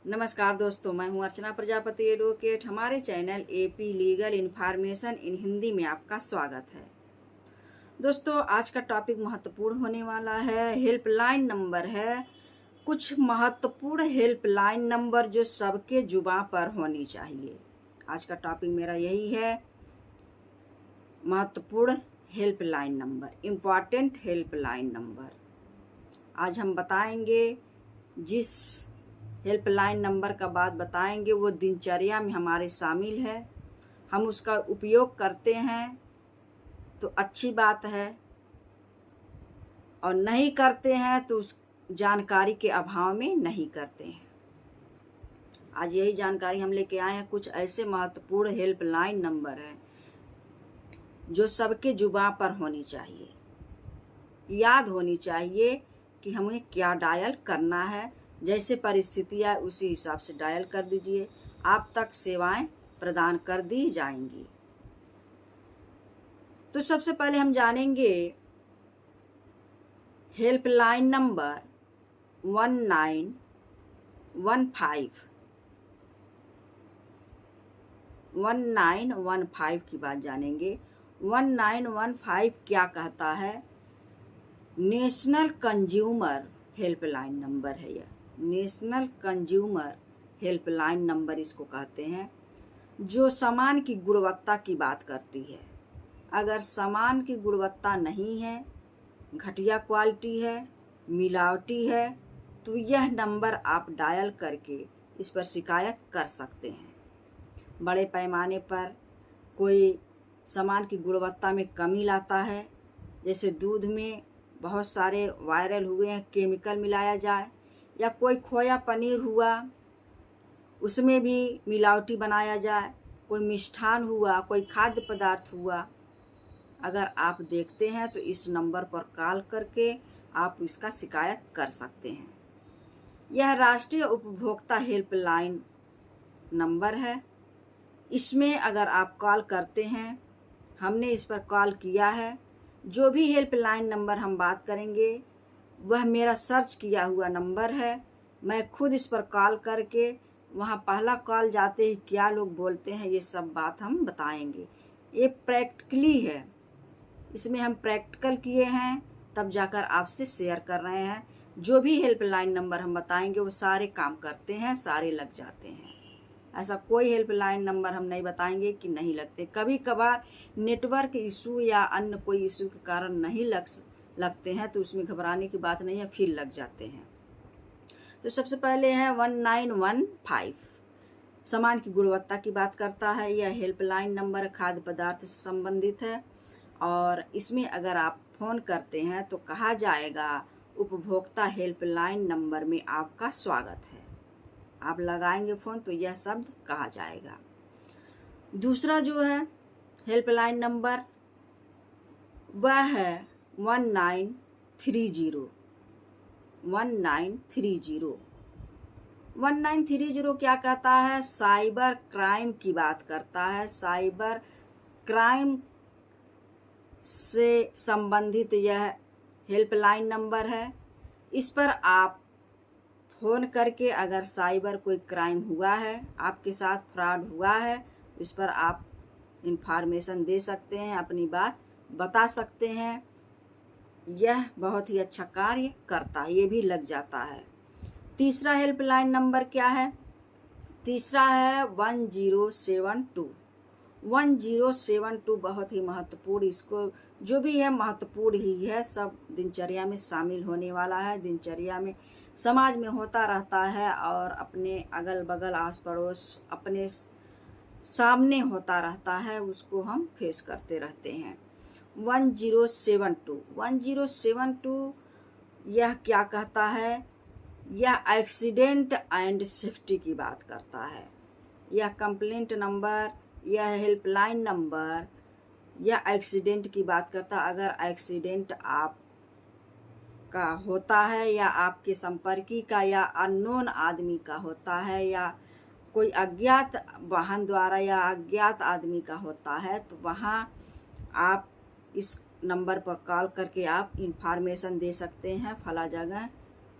नमस्कार दोस्तों, मैं हूं अर्चना प्रजापति एडवोकेट। हमारे channel AP legal information in Hindi में आपका स्वागत है। दोस्तों, आज का टॉपिक महत्वपूर्ण होने वाला है। हेल्पलाइन नंबर है, कुछ महत्वपूर्ण हेल्पलाइन नंबर जो सबके जुबान पर होनी चाहिए। आज का टॉपिक मेरा यही है, महत्वपूर्ण helpline number, important helpline number. आज हम बताएंगे, जिस हेल्पलाइन नंबर का बात बताएंगे वो दिनचर्या में हमारे शामिल है। हम उसका उपयोग करते हैं तो अच्छी बात है, और नहीं करते हैं तो उस जानकारी के अभाव में नहीं करते हैं। आज यही जानकारी हम लेके आए हैं। कुछ ऐसे महत्वपूर्ण हेल्पलाइन नंबर हैं जो सबके जुबान पर होनी चाहिए, याद होनी चाहिए कि हमें क्या डायल करना है। जैसे परिस्थिति है उसी हिसाब से डायल कर दीजिए, आप तक सेवाएं प्रदान कर दी जाएंगी। तो सबसे पहले हम जानेंगे हेल्पलाइन नंबर 1915 की बात जानेंगे। 1915 क्या कहता है? नेशनल कंज्यूमर हेल्पलाइन नंबर है। यह नेशनल कंज्यूमर हेल्पलाइन नंबर इसको कहते हैं, जो सामान की गुणवत्ता की बात करती है। अगर सामान की गुणवत्ता नहीं है, घटिया क्वालिटी है, मिलावटी है, तो यह नंबर आप डायल करके इस पर शिकायत कर सकते हैं। बड़े पैमाने पर कोई सामान की गुणवत्ता में कमी लाता है, जैसे दूध में बहुत सारे वायरल हुए हैं केमिकल मिलाया जाए, या कोई खोया पनीर हुआ उसमें भी मिलावटी बनाया जाए, कोई मिष्ठान हुआ, कोई खाद्य पदार्थ हुआ, अगर आप देखते हैं तो इस नंबर पर कॉल करके आप इसका शिकायत कर सकते हैं। यह राष्ट्रीय उपभोक्ता हेल्पलाइन नंबर है। इसमें अगर आप कॉल करते हैं, हमने इस पर कॉल किया है, जो भी हेल्पलाइन नंबर हम बात करेंगे वह मेरा सर्च किया हुआ नंबर है। मैं खुद इस पर कॉल करके वहाँ पहला कॉल जाते ही क्या लोग बोलते हैं, ये सब बात हम बताएंगे। ये प्रैक्टिकली है, इसमें हम प्रैक्टिकल किए हैं, तब जाकर आपसे शेयर कर रहे हैं। जो भी हेल्पलाइन नंबर हम बताएंगे वो सारे काम करते हैं, सारे लग जाते हैं। ऐसा कोई हेल्पलाइन नंबर हम नहीं बताएंगे कि नहीं लगते। कभी कभार नेटवर्क इशू या अन्य कोई इशू के कारण नहीं लगते हैं, तो उसमें घबराने की बात नहीं है, फिर लग जाते हैं। तो सबसे पहले है 1915, सामान की गुणवत्ता की बात करता है। यह हेल्पलाइन नंबर खाद्य पदार्थ से संबंधित है, और इसमें अगर आप फ़ोन करते हैं तो कहा जाएगा उपभोक्ता हेल्पलाइन नंबर में आपका स्वागत है। आप लगाएंगे फ़ोन तो यह शब्द कहा जाएगा। दूसरा जो है हेल्पलाइन नंबर वह है 1930। 1930 क्या कहता है? साइबर क्राइम की बात करता है। साइबर क्राइम से संबंधित यह हेल्पलाइन नंबर है। इस पर आप फ़ोन करके अगर साइबर कोई क्राइम हुआ है, आपके साथ फ्रॉड हुआ है, इस पर आप इंफॉर्मेशन दे सकते हैं, अपनी बात बता सकते हैं। यह बहुत ही अच्छा कार्य करता है, ये भी लग जाता है। तीसरा हेल्पलाइन नंबर क्या है? तीसरा है 1072। 1072 बहुत ही महत्वपूर्ण, इसको जो भी है महत्वपूर्ण ही है, सब दिनचर्या में शामिल होने वाला है। दिनचर्या में समाज में होता रहता है, और अपने अगल बगल आस पड़ोस अपने सामने होता रहता है, उसको हम फेस करते रहते हैं। 1072 यह क्या कहता है? यह एक्सीडेंट एंड सेफ्टी की बात करता है। यह कंप्लेंट नंबर, यह हेल्पलाइन नंबर, यह एक्सीडेंट की बात करता है। अगर एक्सीडेंट आप का होता है, या आपके संपर्की का, या अननोन आदमी का होता है, या कोई अज्ञात वाहन द्वारा या अज्ञात आदमी का होता है, तो वहाँ आप इस नंबर पर कॉल करके आप इंफॉर्मेशन दे सकते हैं। फला जगह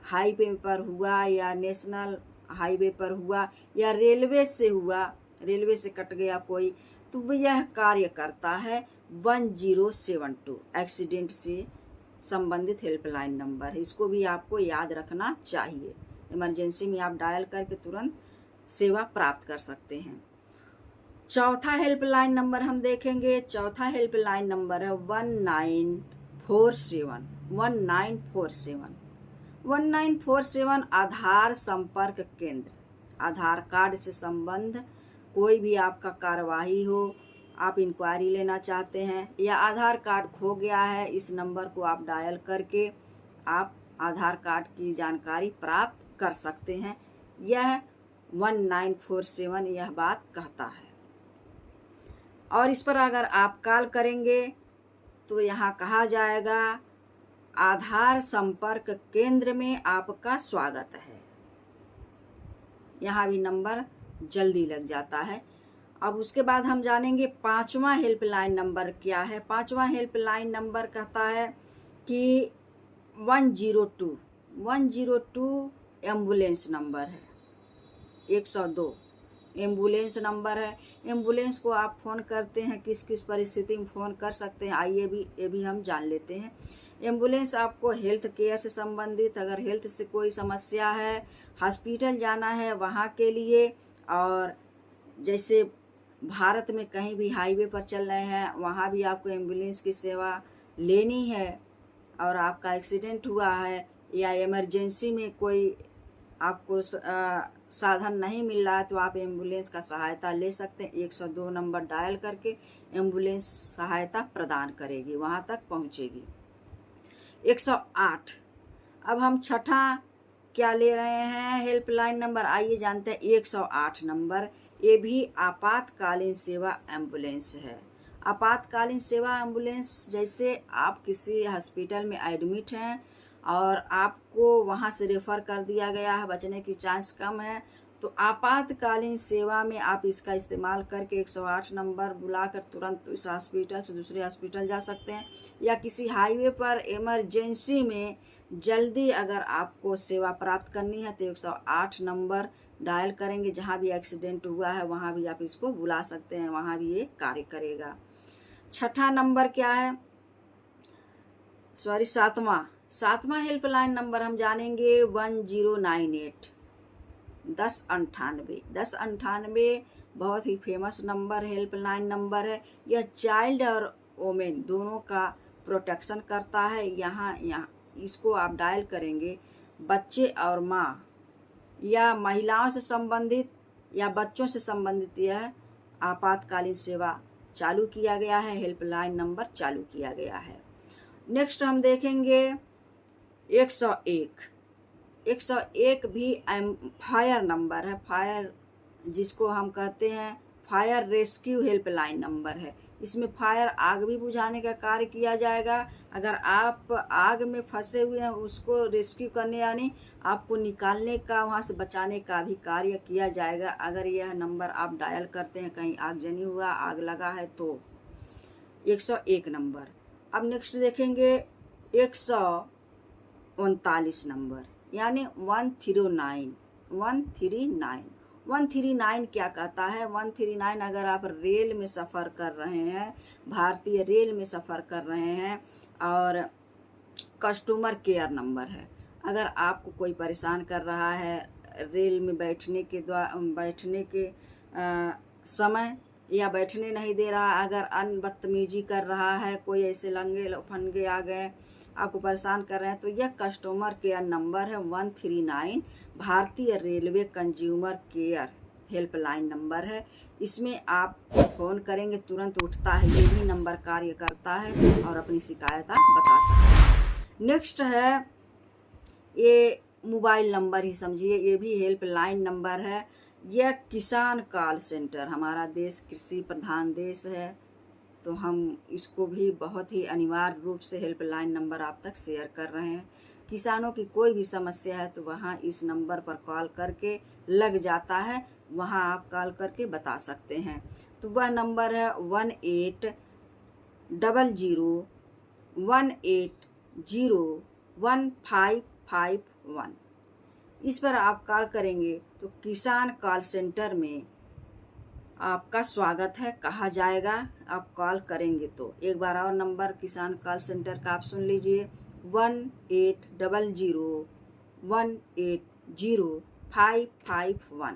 हाईवे पर हुआ या नेशनल हाईवे पर हुआ या रेलवे से हुआ, रेलवे से कट गया कोई, तो यह कार्य करता है 1072 एक्सीडेंट से संबंधित हेल्पलाइन नंबर है। इसको भी आपको याद रखना चाहिए। इमरजेंसी में आप डायल करके तुरंत सेवा प्राप्त कर सकते हैं। चौथा हेल्पलाइन नंबर हम देखेंगे। चौथा हेल्पलाइन नंबर है 1947। 1947 आधार संपर्क केंद्र। आधार कार्ड से संबंध कोई भी आपका कार्यवाही हो, आप इंक्वायरी लेना चाहते हैं या आधार कार्ड खो गया है, इस नंबर को आप डायल करके आप आधार कार्ड की जानकारी प्राप्त कर सकते हैं। यह 1947 यह बात कहता है। और इस पर अगर आप कॉल करेंगे तो यहाँ कहा जाएगा आधार संपर्क केंद्र में आपका स्वागत है। यहाँ भी नंबर जल्दी लग जाता है। अब उसके बाद हम जानेंगे पांचवा हेल्पलाइन नंबर क्या है। पांचवा हेल्पलाइन नंबर कहता है कि 102 एम्बुलेंस नंबर है। 102 एम्बुलेंस नंबर है। एम्बुलेंस को आप फ़ोन करते हैं, किस किस परिस्थिति में फ़ोन कर सकते हैं, आइए ये भी हम जान लेते हैं। एम्बुलेंस आपको हेल्थ केयर से संबंधित, अगर हेल्थ से कोई समस्या है, हॉस्पिटल जाना है वहाँ के लिए, और जैसे भारत में कहीं भी हाईवे पर चल रहे हैं वहाँ भी आपको एम्बुलेंस की सेवा लेनी है, और आपका एक्सीडेंट हुआ है या इमरजेंसी में कोई आपको साधन नहीं मिल रहा है तो आप एम्बुलेंस का सहायता ले सकते हैं। 102 नंबर डायल करके एम्बुलेंस सहायता प्रदान करेगी, वहाँ तक पहुँचेगी। 108। अब हम छठा क्या ले रहे हैं हेल्पलाइन नंबर, आइए जानते हैं। 108 नंबर ये भी आपातकालीन सेवा एम्बुलेंस है। आपातकालीन सेवा एम्बुलेंस, जैसे आप किसी हॉस्पिटल में एडमिट हैं और आपको वहां से रेफ़र कर दिया गया है, बचने की चांस कम है, तो आपातकालीन सेवा में आप इसका इस्तेमाल करके 108 नंबर बुलाकर तुरंत इस हॉस्पिटल से दूसरे हॉस्पिटल जा सकते हैं, या किसी हाईवे पर इमरजेंसी में जल्दी अगर आपको सेवा प्राप्त करनी है तो 108 नंबर डायल करेंगे। जहां भी एक्सीडेंट हुआ है वहां भी आप इसको बुला सकते हैं, वहां भी ये कार्य करेगा। छठा नंबर क्या है, सातवां हेल्पलाइन नंबर हम जानेंगे 1098। 1098 बहुत ही फेमस नंबर हेल्पलाइन नंबर है। यह चाइल्ड और वोमेन दोनों का प्रोटेक्शन करता है। यहाँ इसको आप डायल करेंगे, बच्चे और माँ या महिलाओं से संबंधित या बच्चों से संबंधित यह आपातकालीन सेवा चालू किया गया है, हेल्पलाइन नंबर चालू किया गया है। नेक्स्ट हम देखेंगे 101। 101 भी फायर नंबर है। फायर जिसको हम कहते हैं फायर रेस्क्यू हेल्पलाइन नंबर है। इसमें फायर आग भी बुझाने का कार्य किया जाएगा। अगर आप आग में फंसे हुए हैं उसको रेस्क्यू करने यानी आपको निकालने का, वहाँ से बचाने का भी कार्य किया जाएगा। अगर यह नंबर आप डायल करते हैं, कहीं आगजनी हुआ, आग लगा है तो 101 नंबर। अब नेक्स्ट देखेंगे 139 नंबर यानी 139 क्या कहता है। 139 अगर आप रेल में सफ़र कर रहे हैं, भारतीय रेल में सफ़र कर रहे हैं और कस्टमर केयर नंबर है। अगर आपको कोई परेशान कर रहा है रेल में बैठने के समय या बैठने नहीं दे रहा, अगर बदतमीजी कर रहा है, कोई ऐसे लंगे फंगे आ गए आपको परेशान कर रहे हैं, तो यह कस्टमर केयर नंबर है 139। भारतीय railway consumer care helpline number है। इसमें आप फ़ोन करेंगे तुरंत उठता है, ये भी नंबर कार्य करता है और अपनी शिकायत आप बता सकते हैं। नेक्स्ट है ये मोबाइल नंबर ही समझिए, ये भी हेल्पलाइन नंबर है। यह किसान कॉल सेंटर, हमारा देश कृषि प्रधान देश है तो हम इसको भी बहुत ही अनिवार्य रूप से हेल्पलाइन नंबर आप तक शेयर कर रहे हैं। किसानों की कोई भी समस्या है तो वहाँ इस नंबर पर कॉल करके लग जाता है, वहाँ आप कॉल करके बता सकते हैं। तो वह नंबर है 180018011551। इस पर आप कॉल करेंगे तो किसान कॉल सेंटर में आपका स्वागत है कहा जाएगा। आप कॉल करेंगे तो एक बार और नंबर किसान कॉल सेंटर का आप सुन लीजिए, 1800180551।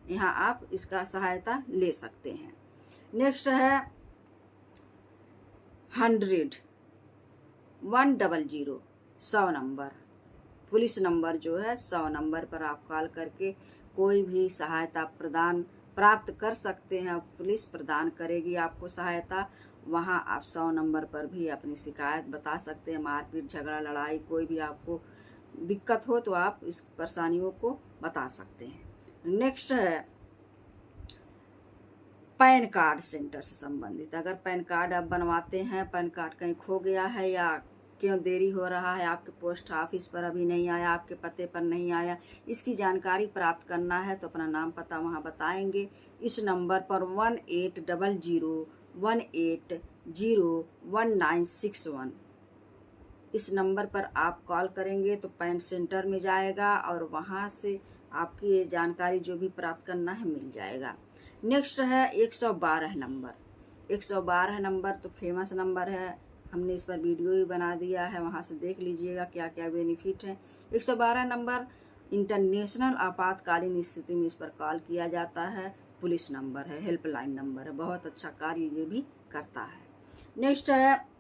यहाँ आप इसका सहायता ले सकते हैं। नेक्स्ट है 100 नंबर, पुलिस नंबर जो है 100 नंबर पर आप कॉल करके कोई भी सहायता प्राप्त कर सकते हैं। पुलिस प्रदान करेगी आपको सहायता। वहाँ आप 100 नंबर पर भी अपनी शिकायत बता सकते हैं। मारपीट, झगड़ा, लड़ाई, कोई भी आपको दिक्कत हो तो आप इस परेशानियों को बता सकते हैं। नेक्स्ट है पैन कार्ड सेंटर से संबंधित। अगर पैन कार्ड आप बनवाते हैं, पैन कार्ड कहीं खो गया है या क्यों देरी हो रहा है, आपके पोस्ट ऑफिस पर अभी नहीं आया, आपके पते पर नहीं आया, इसकी जानकारी प्राप्त करना है तो अपना नाम पता वहाँ बताएंगे। इस नंबर पर 180018011961 इस नंबर पर आप कॉल करेंगे तो पैन सेंटर में जाएगा और वहाँ से आपकी ये जानकारी जो भी प्राप्त करना है मिल जाएगा। नेक्स्ट है 112 नंबर। 112 नंबर तो फेमस नंबर है, हमने इस पर वीडियो भी बना दिया है, वहाँ से देख लीजिएगा क्या क्या बेनिफिट है। 112 नंबर इंटरनेशनल आपातकालीन स्थिति में इस पर कॉल किया जाता है। पुलिस नंबर है, हेल्पलाइन नंबर है, बहुत अच्छा कार्य ये भी करता है। नेक्स्ट है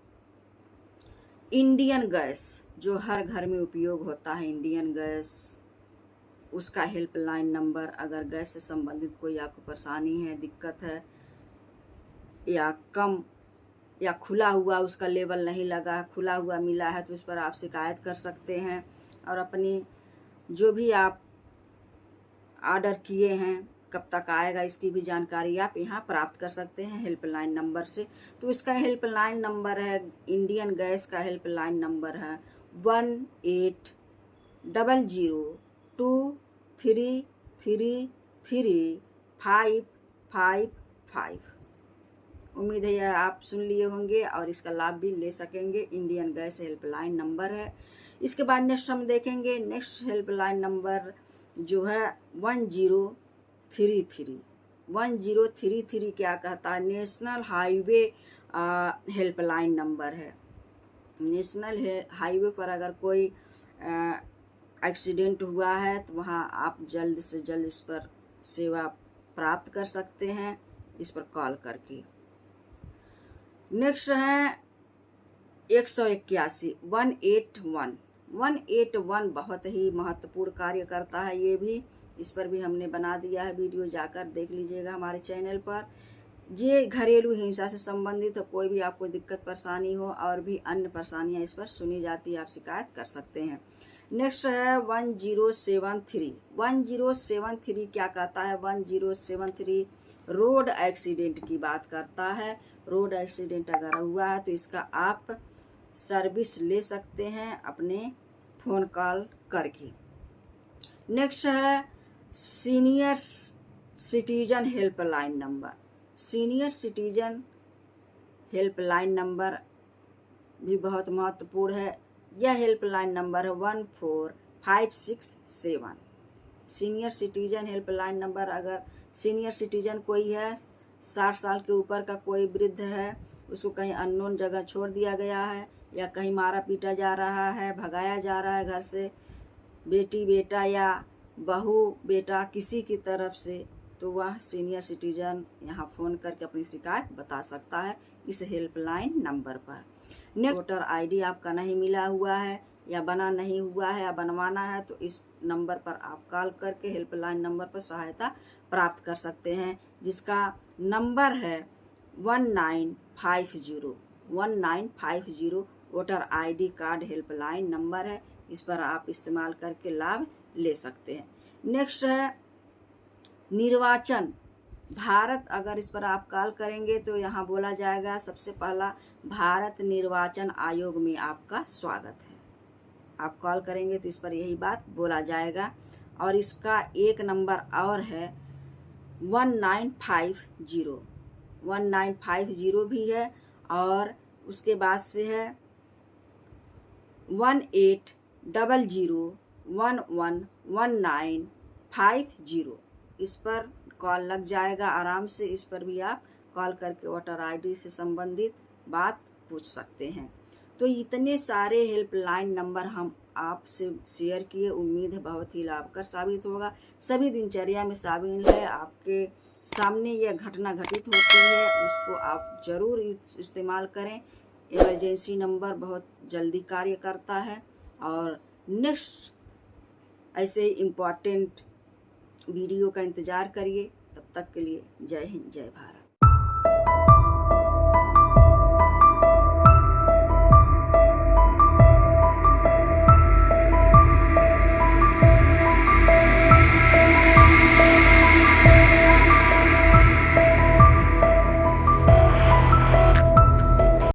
इंडियन गैस, जो हर घर में उपयोग होता है, इंडियन गैस, उसका हेल्पलाइन नंबर। अगर गैस से संबंधित कोई आपको परेशानी है, दिक्कत है या कम या खुला हुआ उसका लेवल नहीं लगा, खुला हुआ मिला है तो उस पर आप शिकायत कर सकते हैं। और अपनी जो भी आप ऑर्डर किए हैं कब तक आएगा इसकी भी जानकारी आप यहाँ प्राप्त कर सकते हैं हेल्पलाइन नंबर से। तो इसका हेल्पलाइन नंबर है, इंडियन गैस का हेल्पलाइन नंबर है 1800233355। उम्मीद है आप सुन लिए होंगे और इसका लाभ भी ले सकेंगे। इंडियन गैस हेल्पलाइन नंबर है। इसके बाद नेक्स्ट हम देखेंगे, नेक्स्ट हेल्पलाइन नंबर जो है 1033। 1033 क्या कहता है, नेशनल हाईवे हेल्पलाइन नंबर है। नेशनल हाईवे पर अगर कोई एक्सीडेंट हुआ है तो वहाँ आप जल्द से जल्द इस पर सेवा प्राप्त कर सकते हैं इस पर कॉल करके। नेक्स्ट है 181 181 बहुत ही महत्वपूर्ण कार्य करता है ये भी। इस पर भी हमने बना दिया है वीडियो, जाकर देख लीजिएगा हमारे चैनल पर। ये घरेलू हिंसा से संबंधित कोई भी आपको दिक्कत परेशानी हो और भी अन्य परेशानियां इस पर सुनी जाती है, आप शिकायत कर सकते हैं। नेक्स्ट है 1073। 1073 क्या कहता है, 1073 रोड एक्सीडेंट की बात करता है। रोड एक्सीडेंट अगर हुआ है तो इसका आप सर्विस ले सकते हैं अपने फ़ोन कॉल करके। नेक्स्ट है senior citizen helpline number. Senior citizen helpline number भी बहुत महत्वपूर्ण है। यह हेल्पलाइन नंबर है 14567। सीनियर सिटीजन हेल्पलाइन नंबर, अगर सीनियर सिटीजन कोई है, 60 साल के ऊपर का कोई वृद्ध है, उसको कहीं अननोन जगह छोड़ दिया गया है या कहीं मारा पीटा जा रहा है, भगाया जा रहा है घर से, बेटी बेटा या बहू बेटा किसी की तरफ से, तो वह सीनियर सिटीजन यहाँ फ़ोन करके अपनी शिकायत बता सकता है इस हेल्पलाइन नंबर पर। वोटर आईडी आपका नहीं मिला हुआ है या बना नहीं हुआ है या बनवाना है तो इस नंबर पर आप कॉल करके हेल्पलाइन नंबर पर सहायता प्राप्त कर सकते हैं, जिसका नंबर है 1950। Voter ID card helpline number है, इस पर आप इस्तेमाल करके लाभ ले सकते हैं। नेक्स्ट है निर्वाचन भारत। अगर इस पर आप कॉल करेंगे तो यहाँ बोला जाएगा सबसे पहला, भारत निर्वाचन आयोग में आपका स्वागत है। आप कॉल करेंगे तो इस पर यही बात बोला जाएगा। और इसका एक नंबर और है 1950 भी है, और उसके बाद से है 1800 111950। इस पर कॉल लग जाएगा आराम से। इस पर भी आप कॉल करके वोटर आईडी से संबंधित बात पूछ सकते हैं। तो इतने सारे हेल्पलाइन नंबर हम आपसे शेयर किए, उम्मीद है बहुत ही लाभकर साबित होगा। सभी दिनचर्या में शामिल है। आपके सामने यह घटना घटित होती है, उसको आप ज़रूर इस्तेमाल करें। इमरजेंसी नंबर बहुत जल्दी कार्य करता है। और नेक्स्ट ऐसे इम्पॉर्टेंट वीडियो का इंतज़ार करिए। तब तक के लिए जय हिंद, जय भारत।